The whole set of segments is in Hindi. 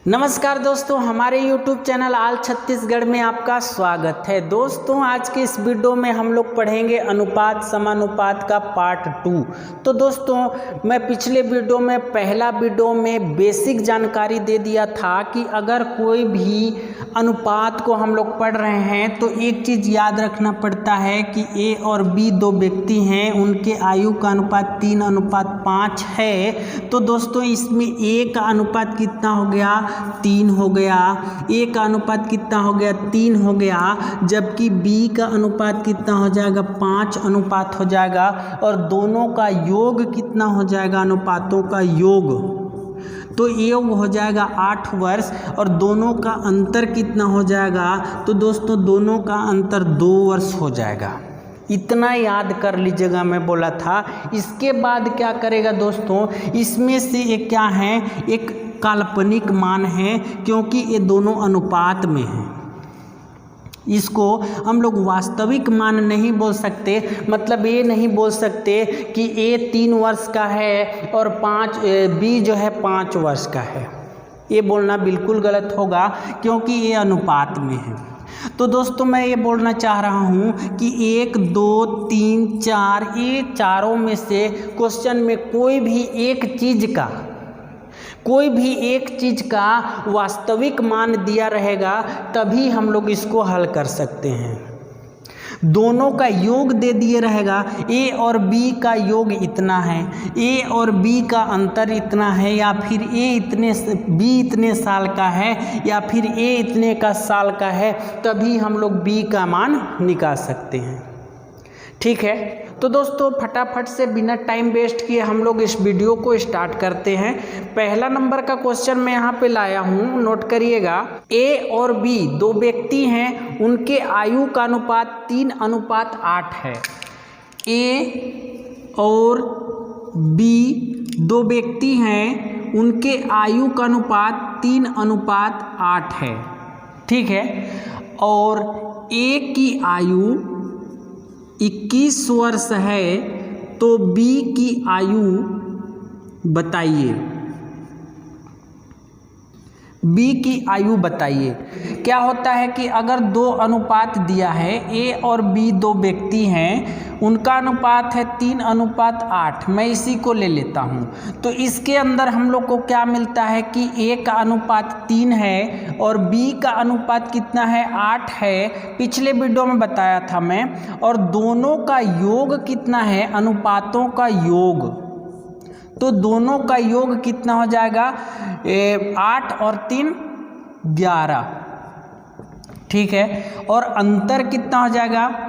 नमस्कार दोस्तों, हमारे YouTube चैनल आल छत्तीसगढ़ में आपका स्वागत है। दोस्तों, आज के इस वीडियो में हम लोग पढ़ेंगे अनुपात समानुपात का पार्ट 2। तो दोस्तों, मैं पिछले वीडियो में पहला वीडियो में बेसिक जानकारी दे दिया था कि अगर कोई भी अनुपात को हम लोग पढ़ रहे हैं तो एक चीज़ याद रखना पड़ता है कि ए और बी दो व्यक्ति हैं, उनके आयु का अनुपात 3:5 है। तो दोस्तों, इसमें ए का अनुपात कितना हो गया? 3 हो गया। ए का अनुपात कितना हो गया? 3 हो गया। जबकि बी का अनुपात कितना हो जाएगा? 5 अनुपात हो जाएगा। और दोनों का योग कितना हो जाएगा? अनुपातों का योग तो योग हो जाएगा 8 वर्ष। और दोनों का अंतर कितना हो जाएगा? तो दोस्तों, दोनों का अंतर 2 वर्ष हो जाएगा। इतना याद कर लीजिएगा, मैं बोला था। इसके बाद क्या करेगा दोस्तों? इसमें से एक क्या है? एक काल्पनिक मान है, क्योंकि ये दोनों अनुपात में हैं। इसको हम लोग वास्तविक मान नहीं बोल सकते। मतलब ये नहीं बोल सकते कि ए 3 वर्ष का है और बी जो है 5 वर्ष का है। ये बोलना बिल्कुल गलत होगा, क्योंकि ये अनुपात में है। तो दोस्तों, मैं ये बोलना चाह रहा हूँ कि 1, 2, 3, 4 ये चारों में से क्वेश्चन में कोई भी एक चीज़ का वास्तविक मान दिया रहेगा, तभी हम लोग इसको हल कर सकते हैं। दोनों का योग दे दिए रहेगा, ए और बी का योग इतना है, ए और बी का अंतर इतना है, या फिर बी इतने साल का है, या फिर ए इतने का साल का है, तभी हम लोग बी का मान निकाल सकते हैं। ठीक है, तो दोस्तों, फटाफट से बिना टाइम वेस्ट किए हम लोग इस वीडियो को स्टार्ट करते हैं। पहला नंबर का क्वेश्चन मैं यहाँ पे लाया हूँ, नोट करिएगा। ए और बी दो व्यक्ति हैं, उनके आयु का अनुपात 3:8 है। ए और बी दो व्यक्ति हैं, उनके आयु का अनुपात 3:8 है। ठीक है, और ए की आयु 21 वर्ष है, तो बी की आयु बताइए। बी की आयु बताइए। क्या होता है कि अगर दो अनुपात दिया है, ए और बी दो व्यक्ति हैं, उनका अनुपात है 3:8। मैं इसी को ले लेता हूँ। तो इसके अंदर हम लोग को क्या मिलता है कि ए का अनुपात 3 है और बी का अनुपात कितना है? 8 है। पिछले वीडियो में बताया था मैं। और दोनों का योग कितना है? अनुपातों का योग। तो दोनों का योग कितना हो जाएगा? 8 और 3 11। ठीक है, और अंतर कितना हो जाएगा?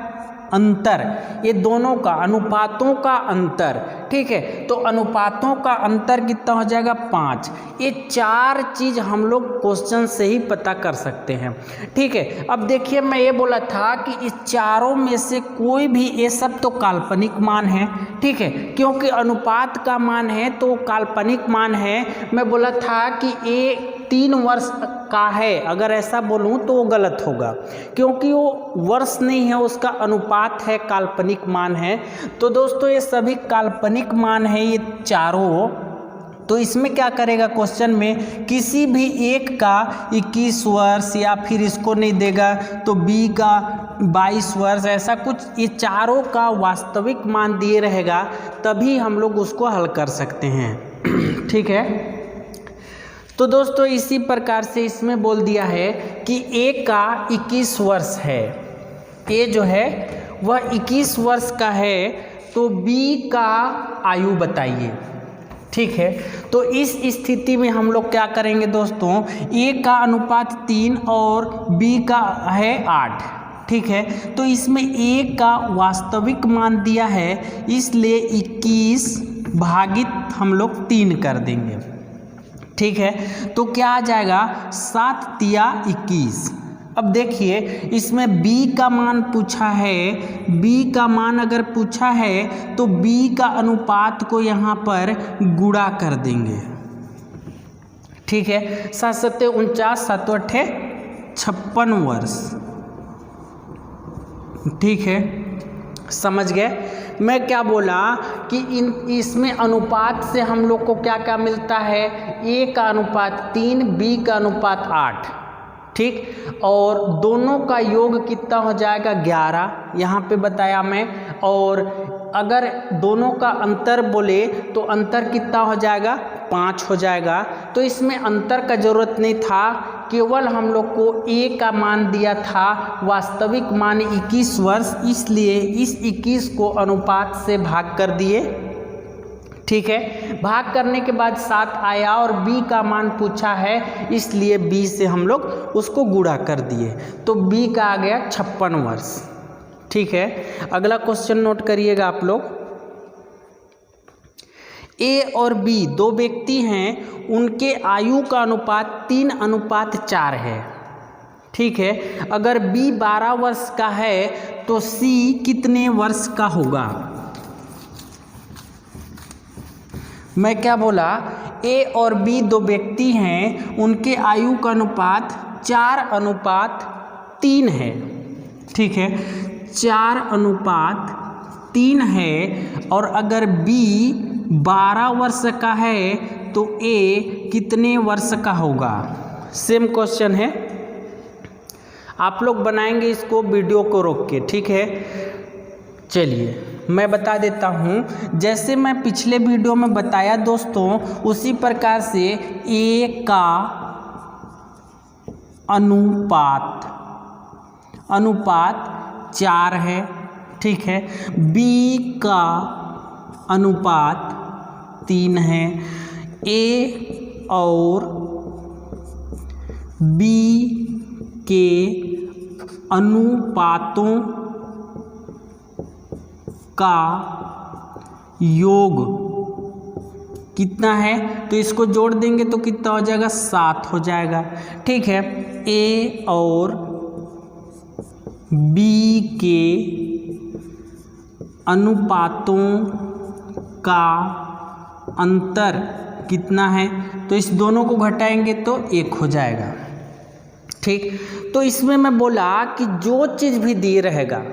अंतर, ये दोनों का अनुपातों का अंतर। ठीक है, तो अनुपातों का अंतर कितना हो जाएगा? 5। ये 4 चीज़ हम लोग क्वेश्चन से ही पता कर सकते हैं। ठीक है, अब देखिए, मैं ये बोला था कि इस चारों में से कोई भी, ये सब तो काल्पनिक मान है। ठीक है, क्योंकि अनुपात का मान है तो काल्पनिक मान है। मैं बोला था कि ए 3 वर्ष का है, अगर ऐसा बोलूं तो वो गलत होगा, क्योंकि वो वर्ष नहीं है, उसका अनुपात है, काल्पनिक मान है। तो दोस्तों, ये सभी काल्पनिक मान है, ये चारों। तो इसमें क्या करेगा क्वेश्चन में? किसी भी एक का 21 वर्ष, या फिर इसको नहीं देगा तो बी का 22 वर्ष, ऐसा कुछ ये चारों का वास्तविक मान दिए रहेगा, तभी हम लोग उसको हल कर सकते हैं। ठीक है, तो दोस्तों, इसी प्रकार से इसमें बोल दिया है कि ए का 21 वर्ष है। ए जो है वह 21 वर्ष का है, तो बी का आयु बताइए। ठीक है, तो इस स्थिति में हम लोग क्या करेंगे दोस्तों? ए का अनुपात 3 और बी का है 8। ठीक है, तो इसमें ए का वास्तविक मान दिया है, इसलिए 21 भागित हम लोग 3 कर देंगे। ठीक है, तो क्या आ जाएगा? 7 तिया 21। अब देखिए, इसमें बी का मान पूछा है। बी का मान अगर पूछा है तो बी का अनुपात को यहाँ पर गुणा कर देंगे। ठीक है, 7 7 49, 7 8 56 वर्ष। ठीक है, समझ गए? मैं क्या बोला कि इसमें अनुपात से हम लोग को क्या क्या मिलता है, ए का अनुपात 3, बी का अनुपात 8, ठीक। और दोनों का योग कितना हो जाएगा 11, यहाँ पे बताया मैं। और अगर दोनों का अंतर बोले तो अंतर कितना हो जाएगा 5 हो जाएगा। तो इसमें अंतर का जरूरत नहीं था, केवल हम लोग को ए का मान दिया था, वास्तविक मान 21 वर्ष, इसलिए इस 21 को अनुपात से भाग कर दिए, ठीक है। भाग करने के बाद 7 आया और बी का मान पूछा है, इसलिए बी से हम लोग उसको गुणा कर दिए, तो बी का आ गया 56 वर्ष, ठीक है। अगला क्वेश्चन नोट करिएगा आप लोग। ए और बी दो व्यक्ति हैं, उनके आयु का अनुपात 3:4 है, ठीक है। अगर बी 12 वर्ष का है तो सी कितने वर्ष का होगा? मैं क्या बोला, ए और बी दो व्यक्ति हैं, उनके आयु का अनुपात 4:3 है, ठीक है। 4:3 है। और अगर बी 12 वर्ष का है तो ए कितने वर्ष का होगा? सेम क्वेश्चन है, आप लोग बनाएंगे इसको वीडियो को रोक के, ठीक है। चलिए मैं बता देता हूँ, जैसे मैं पिछले वीडियो में बताया दोस्तों, उसी प्रकार से ए का अनुपात 4 है, ठीक है। बी का अनुपात 3 है। ए और बी के अनुपातों का योग कितना है, तो इसको जोड़ देंगे तो कितना हो जाएगा 7 हो जाएगा, ठीक है। ए और बी के अनुपातों का अंतर कितना है, तो इस दोनों को घटाएंगे तो 1 हो जाएगा, ठीक। तो इसमें मैं बोला कि जो चीज़ भी दिए रहेगा,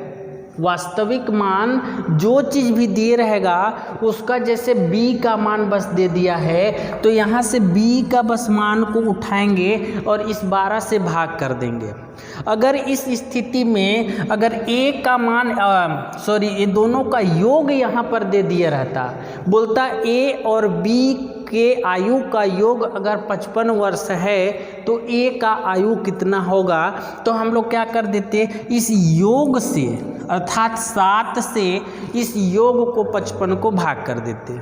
वास्तविक मान जो चीज़ भी दिए रहेगा उसका, जैसे b का मान बस दे दिया है तो यहाँ से b का बस मान को उठाएंगे और इस 12 से भाग कर देंगे। अगर इस स्थिति में अगर a का मान ये दोनों का योग यहाँ पर दे दिया रहता, बोलता a और b के आयु का योग अगर 55 वर्ष है तो ए का आयु कितना होगा, तो हम लोग क्या कर देते, इस योग से अर्थात 7 से इस योग को 55 को भाग कर देते,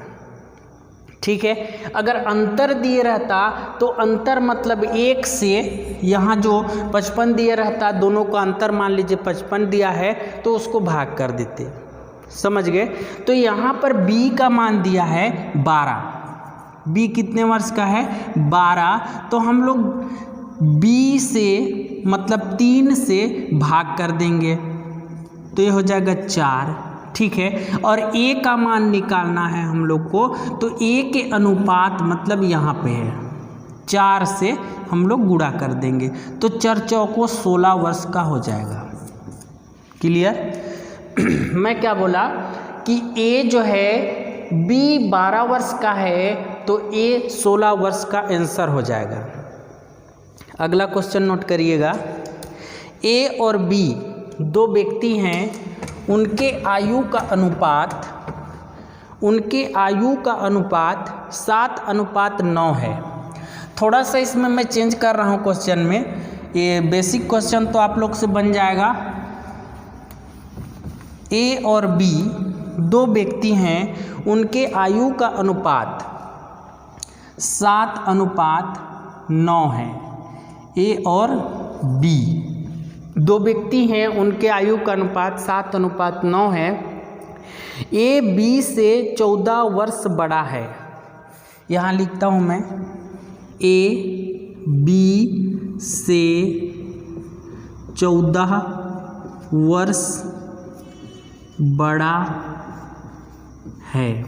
ठीक है। अगर अंतर दिए रहता तो अंतर मतलब 1 से यहाँ जो 55 दिए रहता, दोनों का अंतर मान लीजिए 55 दिया है तो उसको भाग कर देते, समझ गए। तो यहाँ पर b का मान दिया है 12, b कितने वर्ष का है 12, तो हम लोग b से मतलब 3 से भाग कर देंगे तो ये हो जाएगा 4, ठीक है। और a का मान निकालना है हम लोग को, तो a के अनुपात मतलब यहाँ पे है 4 से हम लोग गुणा कर देंगे तो 4 चौको 16 वर्ष का हो जाएगा। क्लियर? मैं क्या बोला कि a जो है b 12 वर्ष का है तो a 16 वर्ष का आंसर हो जाएगा। अगला क्वेश्चन नोट करिएगा। a और b दो व्यक्ति हैं, उनके आयु का अनुपात 7:9 है। थोड़ा सा इसमें मैं चेंज कर रहा हूँ क्वेश्चन में, ये बेसिक क्वेश्चन तो आप लोग से बन जाएगा। a और b दो व्यक्ति हैं, उनके आयु का अनुपात 7:9 है। a और b दो व्यक्ति हैं, उनके आयु का अनुपात 7:9 है। a b से 14 वर्ष बड़ा है, यहाँ लिखता हूँ मैं, a b से 14 वर्ष बड़ा है।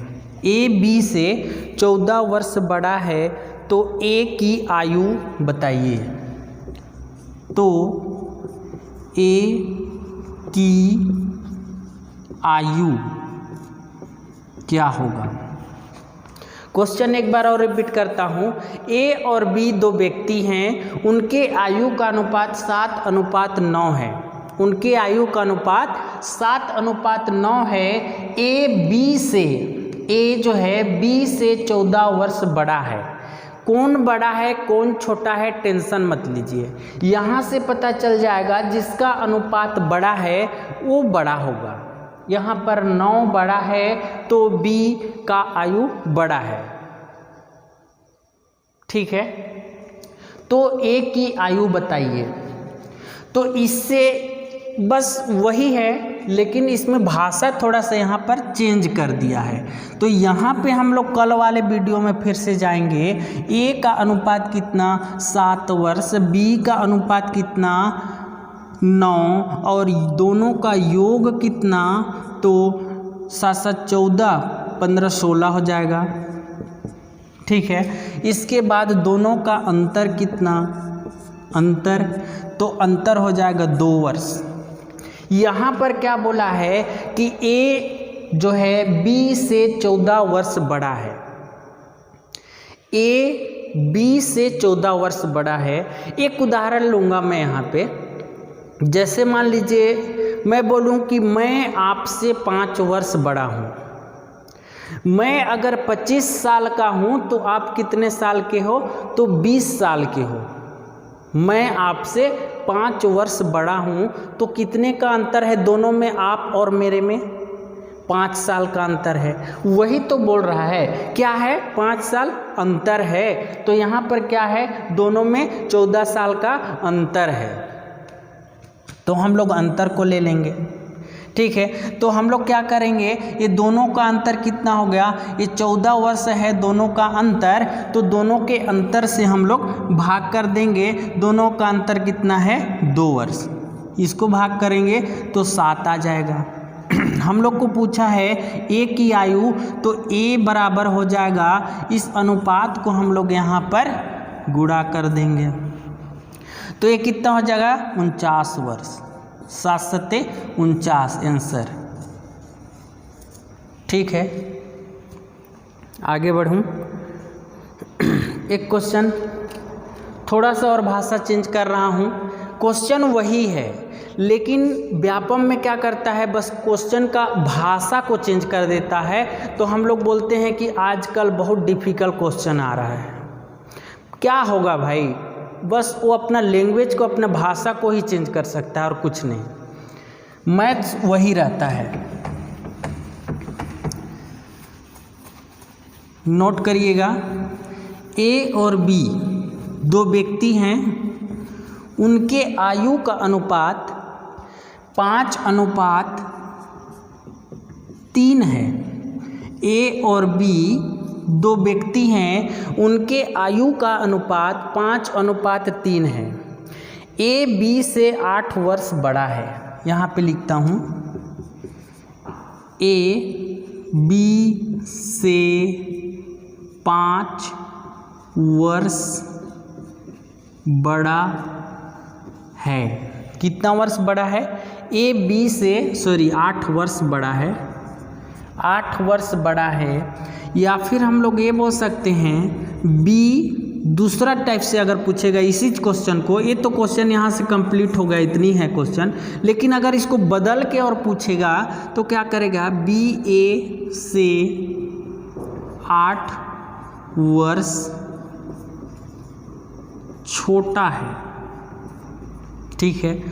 a b से 14 वर्ष बड़ा है तो a की आयु बताइए। तो a की आयु क्या होगा। क्वेश्चन एक बार और रिपीट करता हूँ। ए और बी दो व्यक्ति हैं, उनके आयु का अनुपात 7:9 है। उनके आयु का अनुपात 7:9 है। ए जो है बी से 14 वर्ष बड़ा है। कौन बड़ा है कौन छोटा है टेंशन मत लीजिए, यहाँ से पता चल जाएगा जिसका अनुपात बड़ा है वो बड़ा होगा। यहाँ पर 9 बड़ा है तो बी का आयु बड़ा है, ठीक है। तो ए की आयु बताइए। तो इससे बस वही है, लेकिन इसमें भाषा थोड़ा सा यहाँ पर चेंज कर दिया है। तो यहाँ पे हम लोग कल वाले वीडियो में फिर से जाएंगे। ए का अनुपात कितना 7 वर्ष, बी का अनुपात कितना 9 और दोनों का योग कितना, तो 7 7 14 15 16 हो जाएगा, ठीक है। इसके बाद दोनों का अंतर कितना, तो अंतर हो जाएगा 2 वर्ष। यहाँ पर क्या बोला है कि ए जो है बी से 14 वर्ष बड़ा है। ए बी से 14 वर्ष बड़ा है। एक उदाहरण लूँगा मैं यहाँ पे। जैसे मान लीजिए मैं बोलूँ कि मैं आपसे 5 वर्ष बड़ा हूँ। मैं अगर 25 साल का हूँ तो आप कितने साल के हो, तो 20 साल के हो। मैं आपसे 5 वर्ष बड़ा हूँ तो कितने का अंतर है दोनों में, आप और मेरे में 5 साल का अंतर है। वही तो बोल रहा है, क्या है 5 साल अंतर है। तो यहाँ पर क्या है, दोनों में 14 साल का अंतर है। तो हम लोग अंतर को ले लेंगे, ठीक है। तो हम लोग क्या करेंगे, ये दोनों का अंतर कितना हो गया, ये 14 वर्ष है दोनों का अंतर। तो दोनों के अंतर से हम लोग भाग कर देंगे। दोनों का अंतर कितना है 2 वर्ष, इसको भाग करेंगे तो 7 आ जाएगा। हम लोग को पूछा है ए की आयु, तो ए बराबर हो जाएगा, इस अनुपात को हम लोग यहाँ पर गुणा कर देंगे। तो ये कितना हो जाएगा 49 वर्ष, 7 7 49 आंसर, ठीक है। आगे बढ़ूँ। एक क्वेश्चन, थोड़ा सा और भाषा चेंज कर रहा हूँ। क्वेश्चन वही है लेकिन व्यापम में क्या करता है, बस क्वेश्चन का भाषा को चेंज कर देता है। तो हम लोग बोलते हैं कि आजकल बहुत डिफ़िकल्ट क्वेश्चन आ रहा है। क्या होगा भाई, बस वो अपना लैंग्वेज को, अपना भाषा को ही चेंज कर सकता है और कुछ नहीं। मैथ्स वही रहता है, नोट करिएगा। ए और बी दो व्यक्ति हैं, उनके आयु का अनुपात 5:3 है। ए और बी दो व्यक्ति हैं, उनके आयु का अनुपात 5:3 है। ए बी से 8 वर्ष बड़ा है। यहाँ पे लिखता हूँ, ए बी से 5 वर्ष बड़ा है। कितना वर्ष बड़ा है, ए बी से 8 वर्ष बड़ा है, 8 वर्ष बड़ा है। या फिर हम लोग ये बोल सकते हैं बी दूसरा टाइप से अगर पूछेगा इसी क्वेश्चन को, ये तो क्वेश्चन यहाँ से कंप्लीट हो गया, इतनी है क्वेश्चन। लेकिन अगर इसको बदल के और पूछेगा तो क्या करेगा, बी ए से 8 वर्ष छोटा है, ठीक है।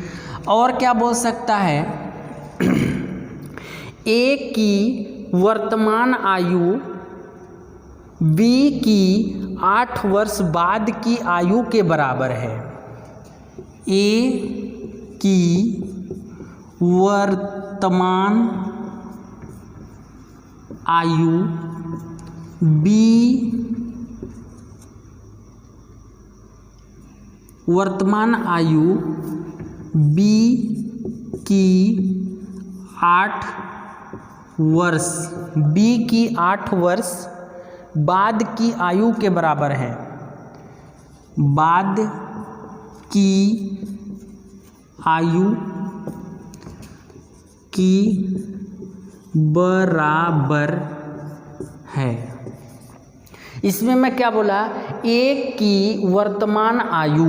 और क्या बोल सकता है, ए की वर्तमान आयु बी की 8 वर्ष बाद की आयु के बराबर है। ए की वर्तमान आयु बी की 8 वर्ष, बी की 8 वर्ष बाद की आयु के बराबर है। बाद की आयु की बराबर है। इसमें मैं क्या बोला, ए की वर्तमान आयु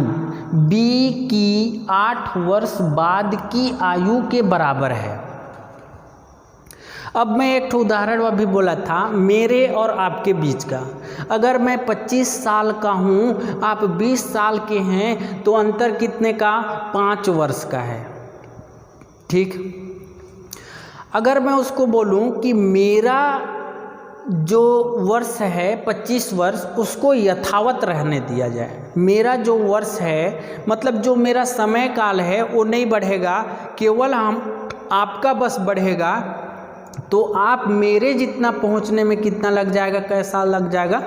बी की 8 वर्ष बाद की आयु के बराबर है। अब मैं एक उदाहरण अभी बोला था मेरे और आपके बीच का। अगर मैं 25 साल का हूँ, आप 20 साल के हैं, तो अंतर कितने का, 5 वर्ष का है। ठीक। अगर मैं उसको बोलूँ कि मेरा जो वर्ष है 25 वर्ष, उसको यथावत रहने दिया जाए, मेरा जो वर्ष है मतलब जो मेरा समय काल है वो नहीं बढ़ेगा, केवल आपका बस बढ़ेगा, तो आप मेरे जितना पहुंचने में कितना लग जाएगा, कैसा लग जाएगा,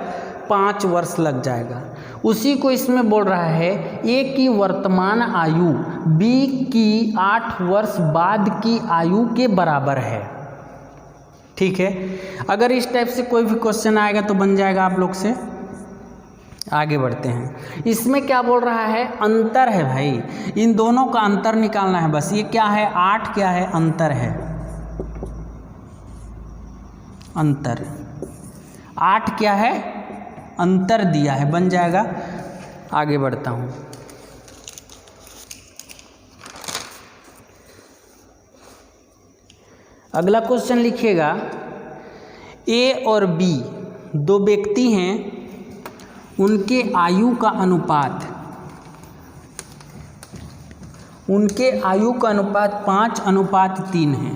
5 वर्ष लग जाएगा। उसी को इसमें बोल रहा है ए की वर्तमान आयु बी की 8 वर्ष बाद की आयु के बराबर है। ठीक है। अगर इस टाइप से कोई भी क्वेश्चन आएगा तो बन जाएगा आप लोग से। आगे बढ़ते हैं। इसमें क्या बोल रहा है, अंतर है भाई, इन दोनों का अंतर निकालना है बस। ये क्या है, 8 क्या है, अंतर है, अंतर 8 क्या है, अंतर दिया है, बन जाएगा। आगे बढ़ता हूँ। अगला क्वेश्चन लिखिएगा, ए और बी दो व्यक्ति हैं, उनके आयु का अनुपात 5:3 है।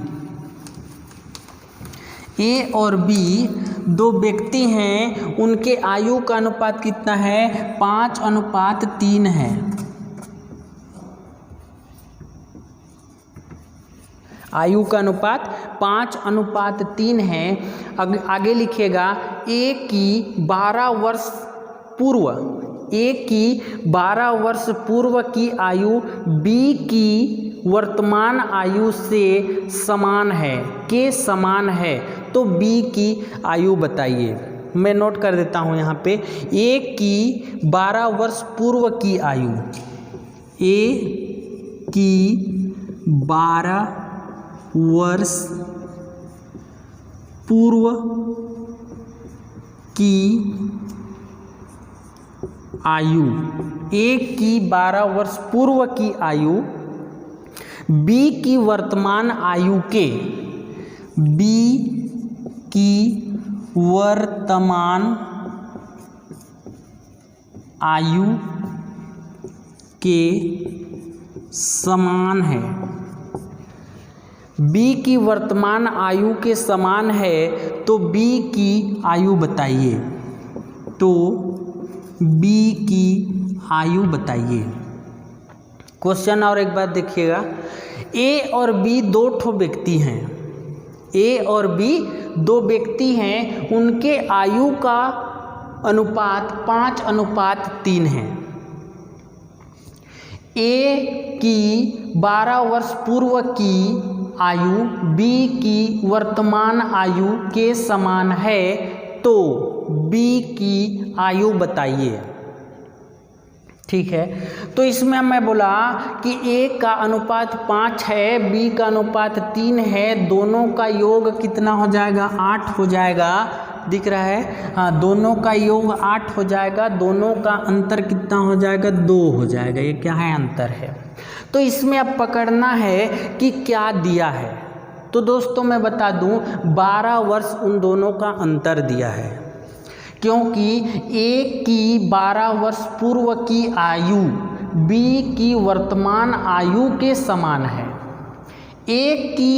ए और बी दो व्यक्ति हैं, उनके आयु का अनुपात कितना है, 5:3 है। आयु का अनुपात 5:3 है। आगे लिखिएगा, ए की 12 वर्ष पूर्व की आयु बी की वर्तमान आयु से समान है, के समान है, तो बी की आयु बताइए। मैं नोट कर देता हूँ यहाँ पे, ए की 12 वर्ष पूर्व की आयु, ए की 12 वर्ष पूर्व की आयु, ए की 12 वर्ष पूर्व की आयु बी की वर्तमान आयु के, बी की वर्तमान आयु के समान है। बी की वर्तमान आयु के समान है, तो बी की आयु बताइए, तो बी की आयु बताइए। क्वेश्चन और एक बात देखिएगा, ए और बी दो ठो व्यक्ति हैं, ए और बी दो व्यक्ति हैं, उनके आयु का अनुपात 5:3 है। ए की 12 वर्ष पूर्व की आयु बी की वर्तमान आयु के समान है, तो बी की आयु बताइए। ठीक है। तो इसमें मैं बोला कि ए का अनुपात 5 है, बी का अनुपात 3 है, दोनों का योग कितना हो जाएगा, 8 हो जाएगा। दिख रहा है, हाँ, दोनों का योग 8 हो जाएगा, दोनों का अंतर कितना हो जाएगा, 2 हो जाएगा। ये क्या है, अंतर है। तो इसमें अब पकड़ना है कि क्या दिया है। तो दोस्तों मैं बता दूं, 12 वर्ष उन दोनों का अंतर दिया है, क्योंकि ए की 12 वर्ष पूर्व की आयु बी की वर्तमान आयु के समान है। ए की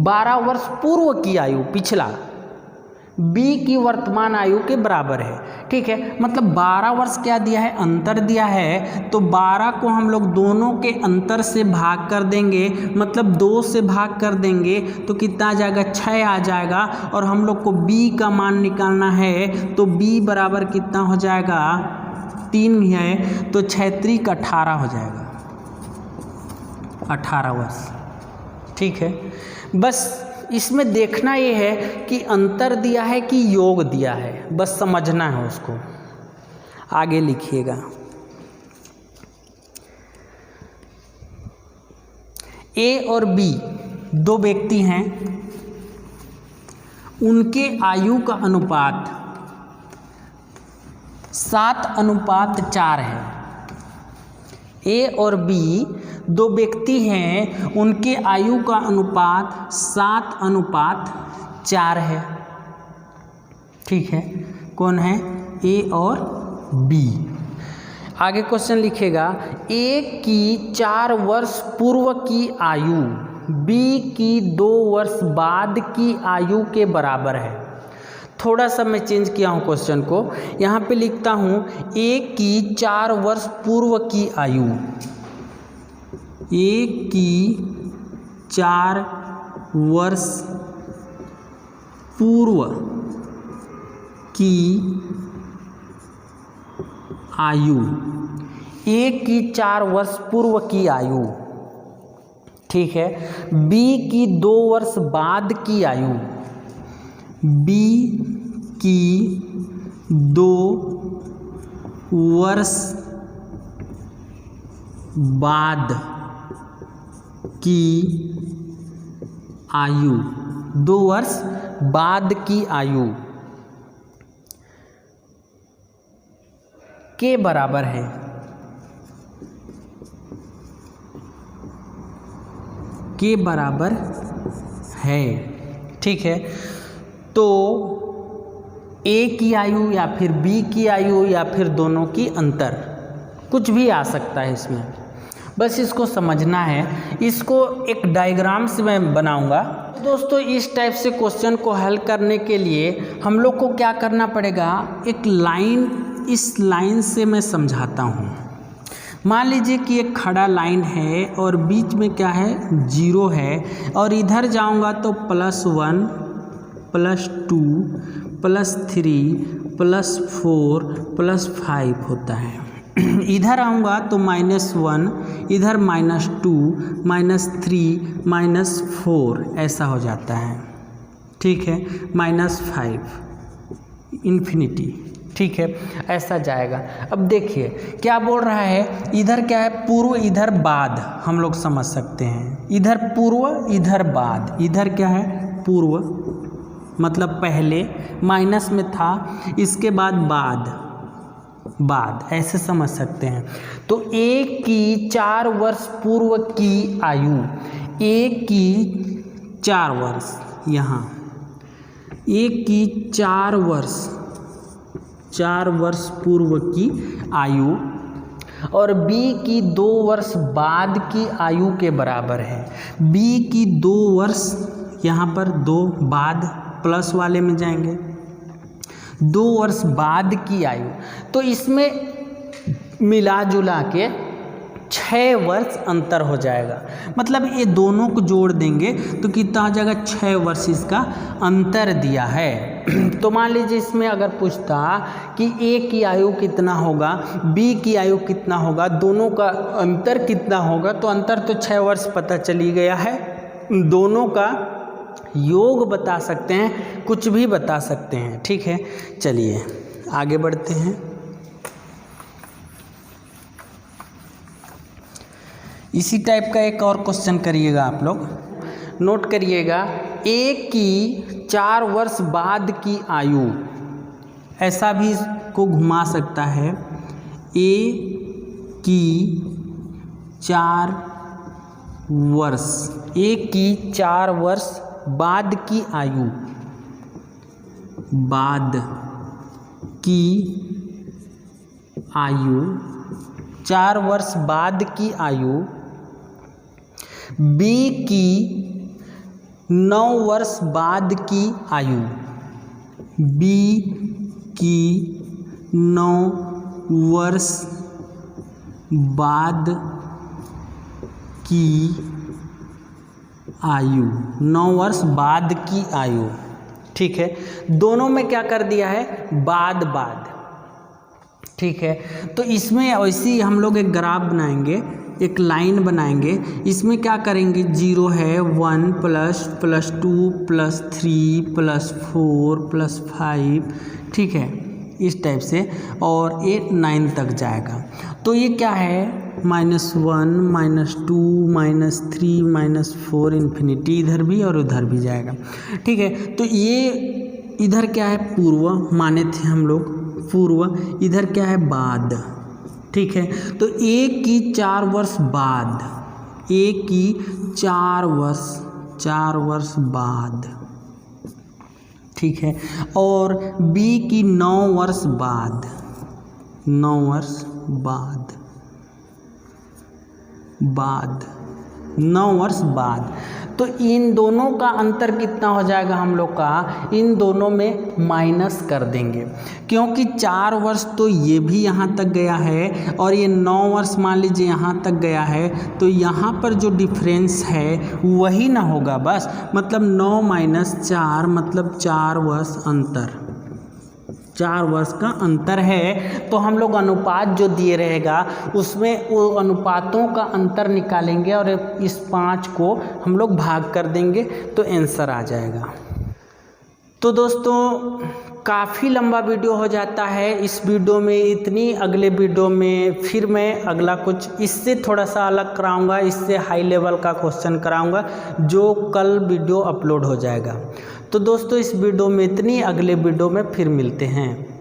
12 वर्ष पूर्व की आयु पिछला बी की वर्तमान आयु के बराबर है। ठीक है, मतलब 12 वर्ष क्या दिया है, अंतर दिया है, तो 12 को हम लोग दोनों के अंतर से भाग कर देंगे, मतलब 2 से भाग कर देंगे तो कितना आ जाएगा, 6 आ जाएगा। और हम लोग को बी का मान निकालना है, तो बी बराबर कितना हो जाएगा, 3 है, तो 6 × 18 हो जाएगा, 18 वर्ष। ठीक है, बस इसमें देखना ये है कि अंतर दिया है कि योग दिया है, बस समझना है उसको। आगे लिखिएगा, ए और बी दो व्यक्ति हैं, उनके आयु का अनुपात 7:4 है। ए और बी दो व्यक्ति हैं, उनके आयु का अनुपात 7:4 है। ठीक है, कौन है? ए और बी। आगे क्वेश्चन लिखेगा, ए की 4 वर्ष पूर्व की आयु बी की 2 वर्ष बाद की आयु के बराबर है। थोड़ा सा मैं चेंज किया हूँ क्वेश्चन को, यहाँ पे लिखता हूँ ए की 4 वर्ष पूर्व की आयु, ए की 4 वर्ष पूर्व की आयु, ए की 4 वर्ष पूर्व की आयु। ठीक है, बी की 2 वर्ष बाद की आयु, बी की 2 वर्ष बाद की आयु, 2 वर्ष बाद की आयु के बराबर है। के बराबर है। ठीक है, तो ए की आयु या फिर बी की आयु या फिर दोनों की अंतर, कुछ भी आ सकता है इसमें, बस इसको समझना है। इसको एक डायग्राम से मैं बनाऊंगा। दोस्तों, इस टाइप से क्वेश्चन को हल करने के लिए हम लोग को क्या करना पड़ेगा, एक लाइन, इस लाइन से मैं समझाता हूँ। मान लीजिए कि एक खड़ा लाइन है और बीच में क्या है, 0 है, और इधर जाऊंगा तो +1 +2 +3 +4 +5 होता है। इधर आऊँगा तो -1, इधर -2 -3 -4 ऐसा हो जाता है। ठीक है, -5 इन्फिनिटी। ठीक है, ऐसा जाएगा। अब देखिए क्या बोल रहा है, इधर क्या है, पूर्व, इधर बाद, हम लोग समझ सकते हैं। इधर पूर्व, इधर बाद, इधर क्या है, पूर्व मतलब पहले, माइनस में था, इसके बाद बाद, ऐसे समझ सकते हैं। तो ए की 4 वर्ष पूर्व की आयु, ए की 4 वर्ष, यहाँ ए की 4 वर्ष पूर्व की आयु और बी की 2 वर्ष बाद की आयु के बराबर है। बी की 2 वर्ष, यहाँ पर 2 बाद प्लस वाले में जाएंगे, 2 वर्ष बाद की आयु, तो इसमें मिला जुला के 6 वर्ष अंतर हो जाएगा। मतलब ये दोनों को जोड़ देंगे तो कितना हो जाएगा, 6 वर्ष इसका अंतर दिया है। तो मान लीजिए इसमें अगर पूछता कि ए की आयु कितना होगा, बी की आयु कितना होगा, दोनों का अंतर कितना होगा, तो अंतर तो 6 वर्ष पता चली गया है। दोनों का योग बता सकते हैं, कुछ भी बता सकते हैं। ठीक है, चलिए आगे बढ़ते हैं। इसी टाइप का एक और क्वेश्चन करिएगा, आप लोग नोट करिएगा। ए की 4 वर्ष बाद की आयु, ऐसा भी को घुमा सकता है। ए की 4 वर्ष, ए की 4 वर्ष बाद की आयु, बाद की आयु, 4 वर्ष बाद की आयु, बी की 9 वर्ष बाद की आयु, बी की 9 वर्ष बाद की आयु, 9 वर्ष बाद की आयु। ठीक है, दोनों में क्या कर दिया है, बाद। ठीक है, तो इसमें वैसे हम लोग एक ग्राफ बनाएंगे, एक लाइन बनाएंगे। इसमें क्या करेंगे, 0 है, 1 + 2 + 3 + 4 + 5, ठीक है, इस टाइप से, और ये 9 तक जाएगा। तो ये क्या है, -1 -2 -3 -4 इन्फिनिटी, इधर भी और उधर भी जाएगा। ठीक है, तो ये इधर क्या है पूर्व माने थे हम लोग, पूर्व, इधर क्या है बाद। ठीक है, तो एक की 4 वर्ष बाद, एक की 4 वर्ष बाद। ठीक है, और बी की 9 वर्ष बाद, 9 वर्ष बाद, 9 वर्ष बाद। तो इन दोनों का अंतर कितना हो जाएगा हम लोग का, इन दोनों में माइनस कर देंगे, क्योंकि 4 वर्ष तो ये भी यहाँ तक गया है और ये 9 वर्ष मान लीजिए यहाँ तक गया है, तो यहाँ पर जो डिफरेंस है वही ना होगा बस, मतलब 9 - 4 मतलब 4 वर्ष अंतर, 4 वर्ष का अंतर है। तो हम लोग अनुपात जो दिए रहेगा उसमें वो अनुपातों का अंतर निकालेंगे और इस 5 को हम लोग भाग कर देंगे तो आंसर आ जाएगा। तो दोस्तों काफ़ी लंबा वीडियो हो जाता है इस वीडियो में इतनी, अगले वीडियो में फिर मैं अगला कुछ इससे थोड़ा सा अलग कराऊंगा, इससे हाई लेवल का क्वेश्चन कराऊंगा जो कल वीडियो अपलोड हो जाएगा। तो दोस्तों इस वीडियो में इतनी, अगले वीडियो में फिर मिलते हैं।